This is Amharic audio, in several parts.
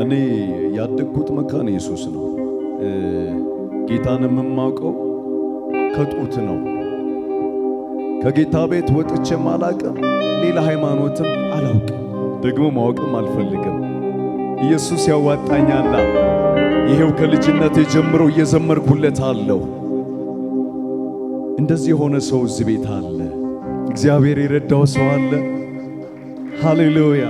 እኔ ያደግኩት መካነ ኢየሱስ ነው። ጌታን የማውቀው ከጡት ነው። ከጌታ ቤት ወጥቼም አላቅም፣ ሌላ ሃይማኖትም አላውቅም፣ ደግሞ ማወቅም አልፈልግም። ኢየሱስ ያዋጣኛል። ይሄው ከልጅነቴ ጀምሮ እየዘመርኩለት አለው። እንደዚህ የሆነ ሰው እዚህ ቤት አለ። እግዚአብሔር የረዳው ሰው አለ። ሃሌሉያ።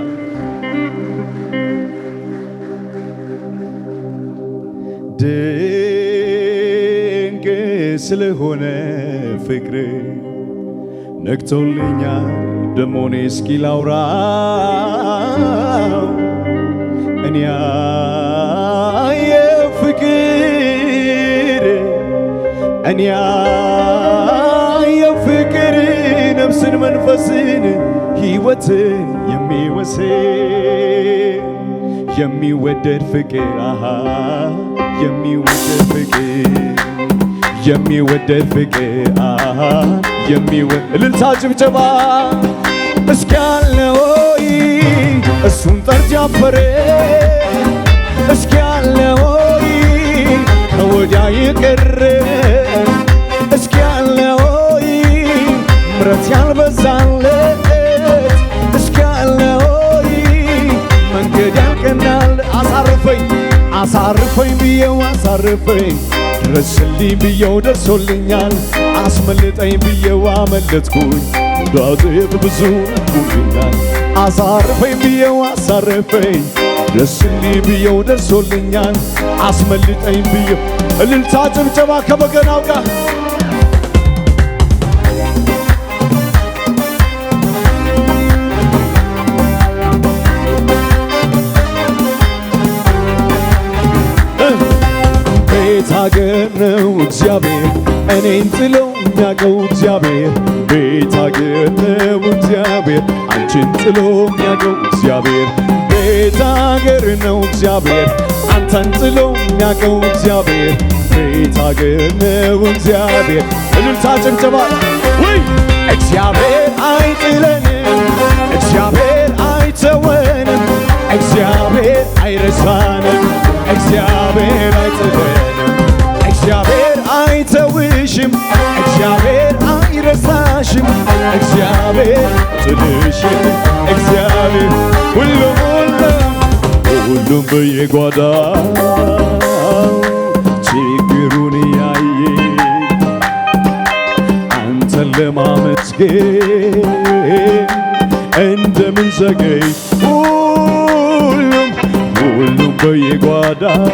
ድንቅ ስለሆነ ፍቅር ነክቶልኛል። ደሞ እኔ እስኪ ላውራው እኔ የፍቅር ነፍስን መንፈስን ሕይወትን የሚወደድ ፍቅር የሚወደድ ፍቅር እልልታ ጭብጨባ እስኪ ያለ ሆይ እሱን ጠርቶ ያፈረ እስኪ ያለ ሆይ ከወዲያ የቀረ እስኪ ያለ ሆይ ምሕረት ያልበዛለት እስኪ ያለ ሆይ መንገድ ያልቀናል። አሳርፈኝ ብየው አሳርፈኝ፣ ድረስልኝ ብየው ደርሶልኛል፣ አስመልጠኝ ብየው አመለጥኩኝ፣ ዳዊት ብዙ ነግሮኛል። አሳርፈኝ ብየው አሳርፈኝ፣ ድረስልኝ ብየው ደርሶልኛል፣ አስመልጠኝ ብየው። እልልታ ጭብጨባ ከበገናው ጋር አገር ነው እግዚአብሔር እኔን ጥሎ የሚያውቀው እግዚአብሔር። ቤት አገር ነው እግዚአብሔር አንቺን ጥሎ የሚያውቀው እግዚአብሔር። ቤት አገር ነው እግዚአብሔር አንተን ጥሎ የሚያውቀው እግዚአብሔር። ቤት አገር ነው እግዚአብሔር። እልልታ ጭብጨባ ወይ እግዚአብሔር አይጥለንም፣ እግዚአብሔር አይተወንም፣ እግዚአብሔር አይረሳንም፣ እግዚአብሔር አይጥለንም፣ እግዚአብሔር አይተውሽም፣ እግዚአብሔር አይረሳሽም፣ እግዚአብሔር ጥልሽም፣ እግዚአብሔር ሁሉም በየጓዳው ችግሩን ያየ አንተን ለማመስገን እንደምን ዘገይ ሁሉም በየጓዳው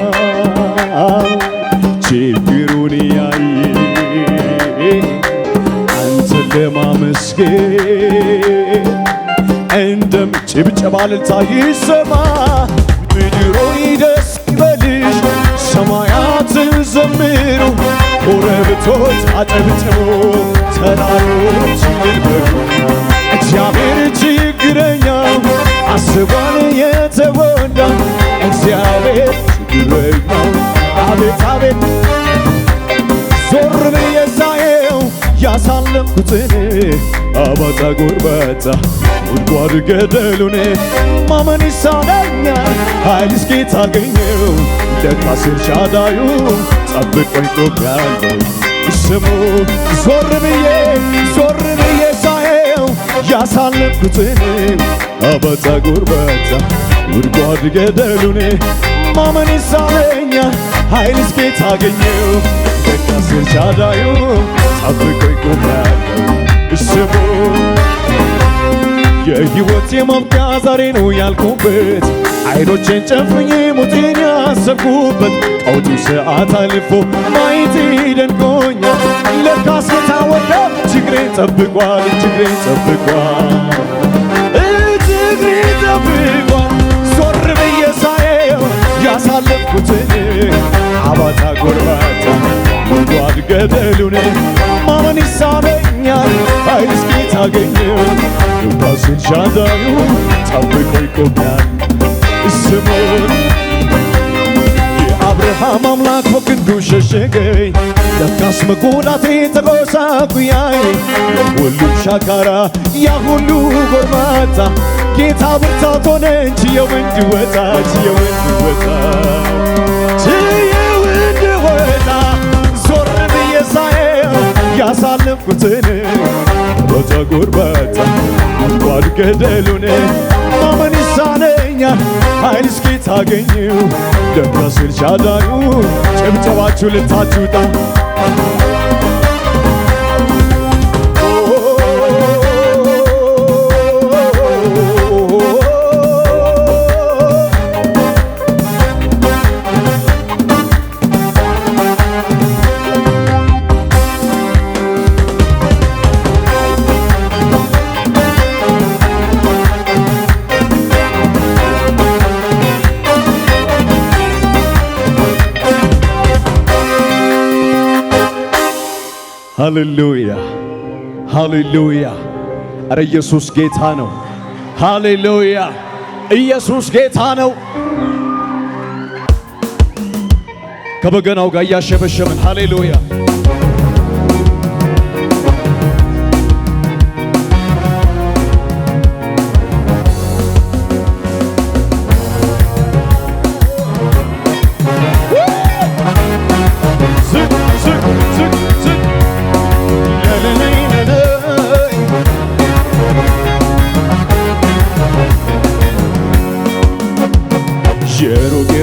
ችግሩን ያየ አንተን ለማመስገን እንደም ጭብጨባ እልልታ ይሰማ። ምድሮ ደስ ይበልሽ፣ ሰማያትን ዘምሩ፣ ኮረብቶች አጨብጭቡ፣ ተራሮች ይልበሉ። እግዚአብሔር ችግረኛው አስቧል የተጎዳ፣ እግዚአብሔር ችግረኛው አቤት አቤት ዞር ብዬ ሳየው ያሳለፍኩትን አባጣ ጎርባጣ ጉድጓድ ገደሉን ማመን ይሳነኛል ኃይል እስኪ ታገኘው ለካስ ኤልሻዳዩ ጠብቆኝ ቆሜያለሁ። ስሙ ዞር ብዬ ሳየው ያሳለፍኩትን አባጣ ጎርባጣ ጉድጓድ ገደሉን ማመን ይሳነኛል ኃይል እስኪ ታገኘው ለካስ ኤልሻዳዩ ጠብቆኝ ቆሜያለሁ። ስሙ የሕይወቴ ማብቂያ ዛሬ ነው ያልኩበት፣ አይኖቼን ጨፍኜ ሞቴን ያሰብኩበት፣ ቀውጢው ሰዓት አልፎ ማየቴ ደንቆኛል። ለካስ ጌታ ወዳ ችግሬን ጠብቋል። ዞር ብዬ ሳየው ያሳለፍኩትን አባጣ ጎርባጣ ጉድጓድ ገደሉን ማመን ይሳነኛል ኃይል እስኪ ታገኘው ለካስ ኤልሻዳዩ ጠብቆኝ ቆሜያለሁ። ስሙን የአብርሃም አምላክ በክንዱ ሸሸገኝ፣ ለካስ መጎዳቴ ተጎሳቁያይ ሁሉ ሻካራ ያ ሁሉ ጎርባታ ጌታ ብርታት ሆነ እንጂ የወንድ ወጣት ሞትን በፀጉር በታ እንኳን ገደሉን ማመን ይሳነኛል ኃይል እስኪ ታገኘው ደረስ ኤልሻዳዩ ጭብጨባችሁ ልታችሁጣ ሃሌሉያ ሃሌሉያ! አረ ኢየሱስ ጌታ ነው። ሃሌሉያ! ኢየሱስ ጌታ ነው። ከበገናው ጋር እያሸበሸብን ሃሌሉያ!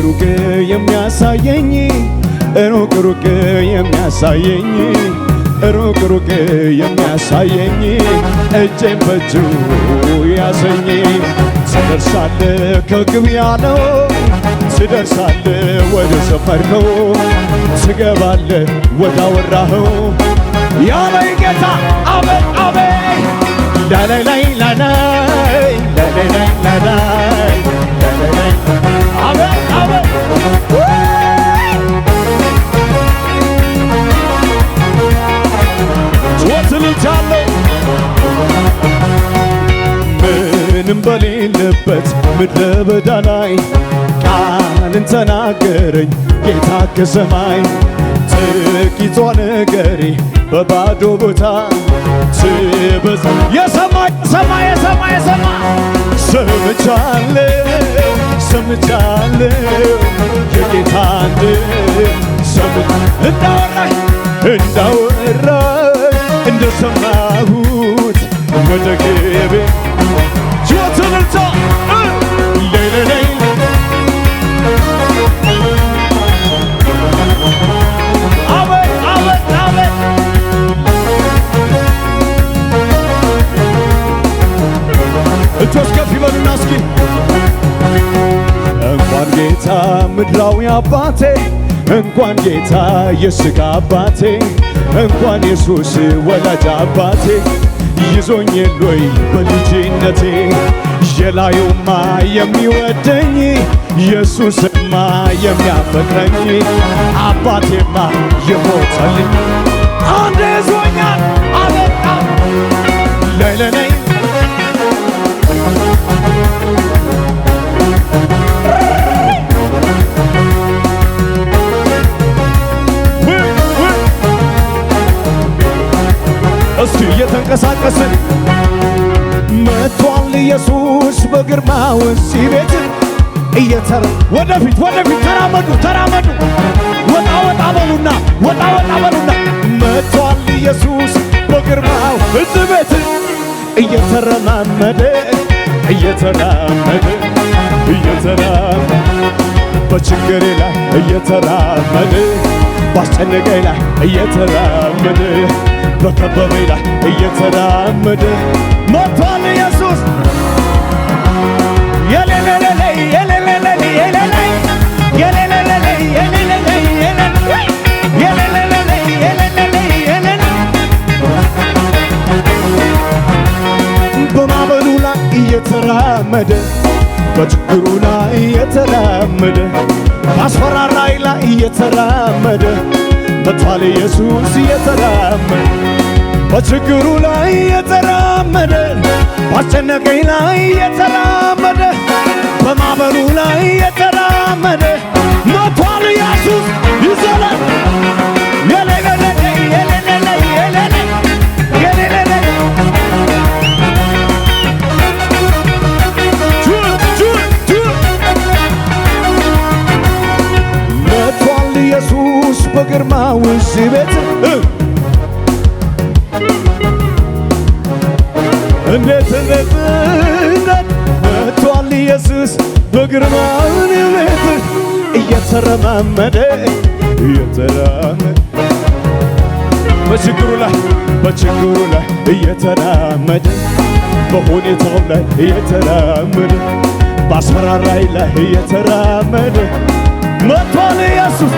ሩቅ የሚያሳየኝ ሩቅ የሚያሳየኝ ሩቅ የሚያሳየኝ እጄን በእጁ ያሰኝ ትደርሳለህ ከግብ ያለው ትደርሳለህ ወደ ሰፈርከው ትገባለህ ወደ አወራኸው ያለኝ ጌታ አሜን አሜን ላላይ ላይ ላላይ ላላይ ላይ ላላይ ላላይ አሜን አሜን ወትልቻለሁ ምንም በሌለበት ምድረ በዳ ላይ ቃልን ተናገረኝ ጌታ ከሰማይ ጥቂቷ ነገሬ በባዶ ቦታ ትበዛ የሰማይ ሰማይ የሰማይ ሰማይ ሰምቻለሁ የጌታን እንዳወራኝ እንደሰማሁት ወደ ግቤ ጆትንልታ ሌሌሌ አቤት አቤት አቤት እጆች ከፍ ይበሉና እስኪ እንኳን ጌታ ምድራዊ አባቴ እንኳን ጌታ የሥጋ አባቴ እንኳን ኢየሱስ ወላጅ አባቴ ይዞኝ የሎይ በልጅነቴ የላዩማ የሚወደኝ ኢየሱስማ የሚያፈቅረኝ አባቴማ የሞተልኝ አንድ ይዞኛል አበቃ ለለነይ እስቲ እየተንቀሳቀስን መጥቷል ኢየሱስ በግርማው እዚህ ቤት ወደፊት ተራመዱ ወጣ በሉና መጥቷል ኢየሱስ በግርማው እዚህ ቤት እየተራመደ በችግሬ ላይ እየተራመደ ባስጨነቀኝ ላይ እየተራመደ በከበበኝ ላይ እየተራመደ መጥቷል ኢየሱስ በማዕበሉ ላይ እየተራመደ በችግሩ ላይ እየተራመደ በአስፈራራይ ላይ እየተራመደ መጥቷል ኢየሱስ እየተራመደ በችግሩ ላይ እየተራመደ ባስጨነቀኝ ላይ እየተራመደ በማዕበሉ ላይ እየተራመደ መጥቷል ኢየሱስ ይዘላል መጥቷል ኢየሱስ በግርማው እዚህ ቤት ኢየሱስ በግርማው ቤት እየተረማመደ በችግሩ ላይ እየተራመደ በሁኔታው ላይ እየተራመደ በአስፈራራይ ላይ እየተራመደ መጥቷል ኢየሱስ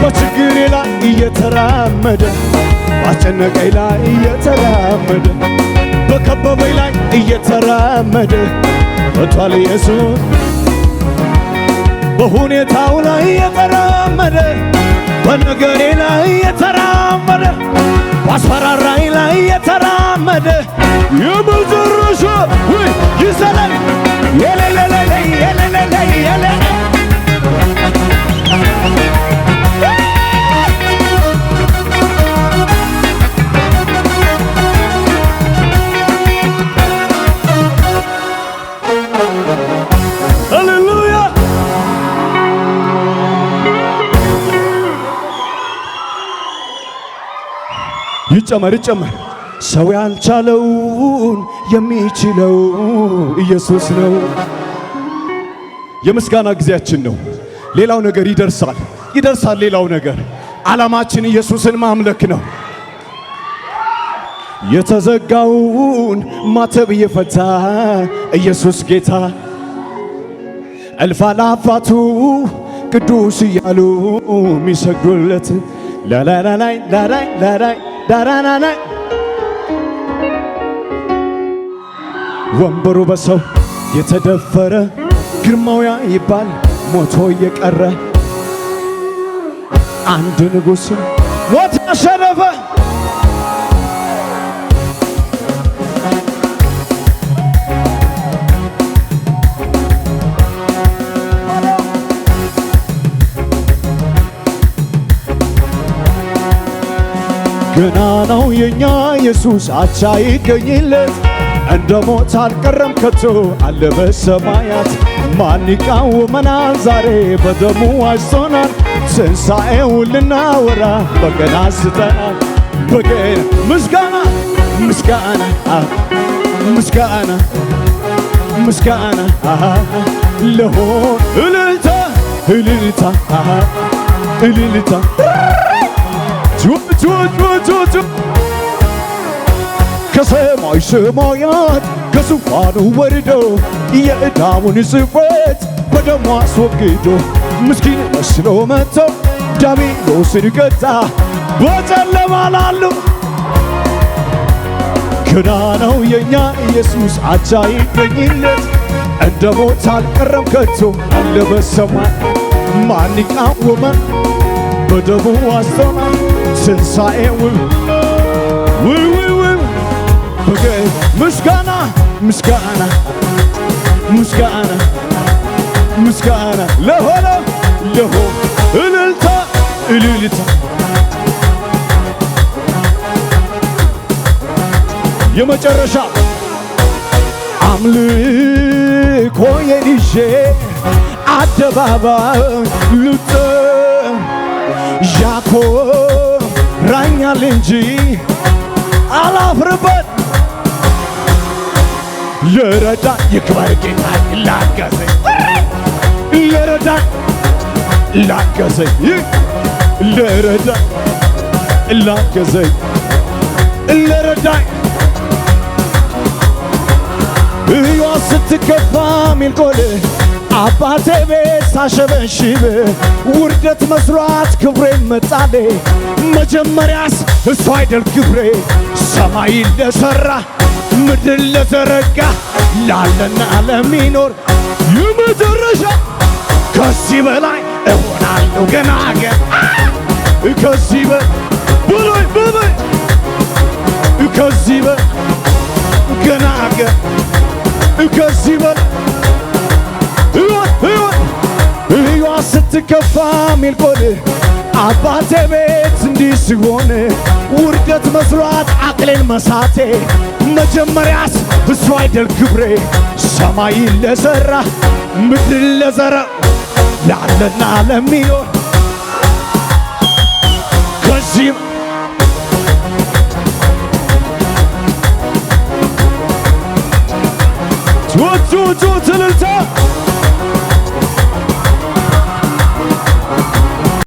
በችግሬ ላይ እየተራመደ ባስጨነቀኝ ላይ እየተራመደ በከበበኝ ላይ እየተራመደ መጥቷል ኢየሱስ በሁኔታው ላይ እየተራመደ በነገሬ ላይ እየተራመደ ባስፈራራኝ ላይ እየተራመደ የመጨረሻ ወይ ይዘለል ሃሌሉያ ይጨመር ሰው ያልቻለውን የሚችለው ኢየሱስ ነው። የምስጋና ጊዜያችን ነው። ሌላው ነገር ይደርሳል። ሌላው ነገር ዓላማችን ኢየሱስን ማምለክ ነው። የተዘጋውን ማተብ የፈታ ኢየሱስ ጌታ እልፍ አእላፋቱ ቅዱስ እያሉ የሚሰግዱለት ላላላላይ ዳራናናይ ወንበሩ በሰው የተደፈረ ግርማውያ ይባል ሞቶ የቀረ አንድ ንጉሥ ሞት አሸነፈ። ገና ነው የኛ ኢየሱስ አቻ ይገኝለት እንደ ሞት አልቀረም ከቶ አለ በሰማያት ማን ይቃወመናል ዛሬ በደሙ ዋጅቶናል ትንሣኤውን ልናወራ በገና አንስተናል በገና ምስጋና ለሆን እልልታ ከሰማይ ሰማያት ከዙፋኑ ወርዶ የዕዳውን ጽሕፈት በደሙ አስወግዶ ምስኪን መስሎ መጥቶ ዲያብሎስን ገታ በጨለማ ላሉ ገና ነው የኛ ኢየሱስ አቻ ይገኝለት እንደ ሞት አልቀረም ከቶ አለ በሰማይ ማን ይቃወመን በደሙ ዋጅቶናል ትንሣኤውን ምስጋና ለሆነ እልልታ የመጨረሻ አምልኮ ይዤ አደባባይ ልውጣ ያኮራኛል እንጂ አላፍርበት የረዳ ይክበር ጌታ ላገዘኝ ለረዳኝ እዮ ስትከፋ ሚልቆል አባቴ ቤት ሳሸበሽብ ውርደት መስሏት ክብሬን መጣሌ መጀመሪያስ እሱ አይደል ክብሬ ሰማይን ለሠራ ምድር ለዘረጋ ላለና ለሚኖር የመጨረሻ ከዚህ በላይ እሆናለሁ ገና ከዚህ በላይ ከዚህ በላይ ገና ከዚህ በላይ እዮ ስትከፋ ሚልቆል አባቴ ቤት እንዲህ ሲሆን ውርደት መስሏት አቅሌን መሳቴ መጀመሪያስ እሱ አይደል ክብሬ ሰማይን ለሠራ ምድር ለዘራ ላለና ለሚኖር ከዚህም ጩጩ ትልልታ